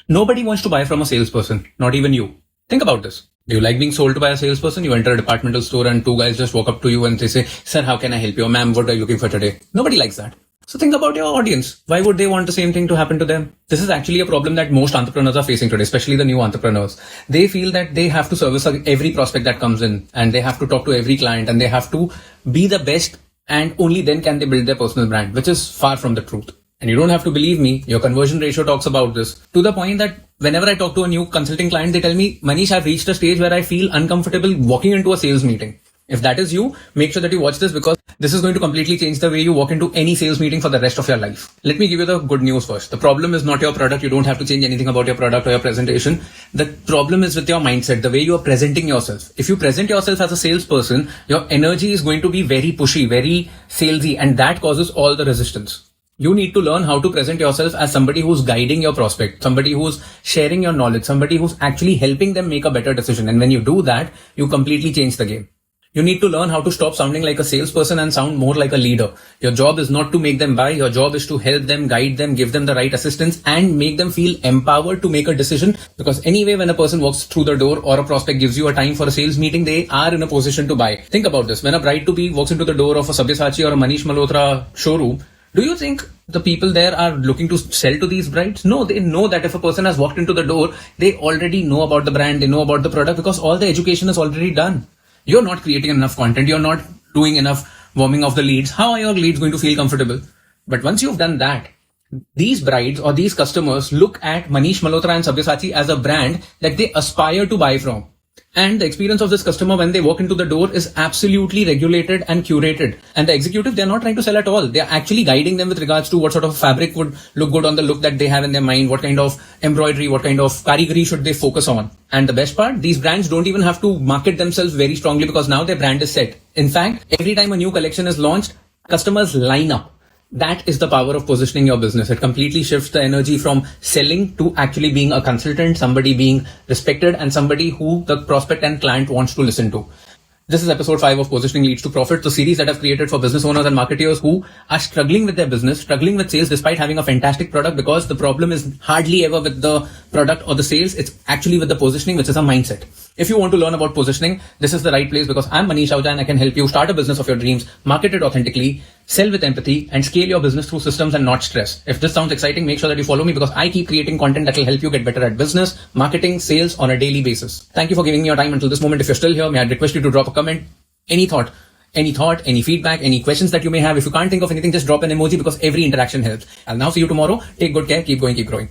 Nobody wants to buy from a salesperson, not even you. Think about this. Do you like being sold to by a salesperson? You enter a departmental store and two guys just walk up to you and they say, "Sir, how can I help you?" Or, "Ma'am, what are you looking for today?" Nobody likes that. So think about your audience. Why would they want the same thing to happen to them? This is actually a problem that most entrepreneurs are facing today, especially the new entrepreneurs. They feel that they have to service every prospect that comes in and they have to talk to every client and they have to be the best, and only then can they build their personal brand, which is far from the truth. And you don't have to believe me, your conversion ratio talks about this, to the point that whenever I talk to a new consulting client, they tell me, "Manish, I've reached a stage where I feel uncomfortable walking into a sales meeting." If that is you, make sure that you watch this, because this is going to completely change the way you walk into any sales meeting for the rest of your life. Let me give you the good news first. The problem is not your product. You don't have to change anything about your product or your presentation. The problem is with your mindset, the way you are presenting yourself. If you present yourself as a salesperson, your energy is going to be very pushy, very salesy, and that causes all the resistance. You need to learn how to present yourself as somebody who's guiding your prospect, somebody who's sharing your knowledge, somebody who's actually helping them make a better decision. And when you do that, you completely change the game. You need to learn how to stop sounding like a salesperson and sound more like a leader. Your job is not to make them buy. Your job is to help them, guide them, give them the right assistance, and make them feel empowered to make a decision. Because anyway, when a person walks through the door or a prospect gives you a time for a sales meeting, they are in a position to buy. Think about this. When a bride-to-be walks into the door of a Sabyasachi or a Manish Malhotra showroom, do you think the people there are looking to sell to these brides? No, they know that if a person has walked into the door, they already know about the brand, they know about the product, because all the education is already done. You're not creating enough content. You're not doing enough warming of the leads. How are your leads going to feel comfortable? But once you've done that, these brides or these customers look at Manish Malhotra and Sabyasachi as a brand that they aspire to buy from. And the experience of this customer when they walk into the door is absolutely regulated and curated. And the executive, they're not trying to sell at all. They're actually guiding them with regards to what sort of fabric would look good on the look that they have in their mind, what kind of embroidery, what kind of karigari should they focus on. And the best part, these brands don't even have to market themselves very strongly, because now their brand is set. In fact, every time a new collection is launched, customers line up. That is the power of positioning your business. It completely shifts the energy from selling to actually being a consultant, somebody being respected, and somebody who the prospect and client wants to listen to. This is episode 5 of Positioning Leads to Profit, the series that I've created for business owners and marketers who are struggling with their business, struggling with sales despite having a fantastic product, because the problem is hardly ever with the product or the sales. It's actually with the positioning, which is a mindset. If you want to learn about positioning, this is the right place, because I'm Manish Ahuja and I can help you start a business of your dreams, market it authentically, sell with empathy, and scale your business through systems and not stress. If this sounds exciting, make sure that you follow me, because I keep creating content that will help you get better at business, marketing, sales on a daily basis. Thank you for giving me your time until this moment. If you're still here, may I request you to drop a comment, any thought, any feedback, any questions that you may have. If you can't think of anything, just drop an emoji, because every interaction helps. I'll now see you tomorrow. Take good care. Keep going, keep growing.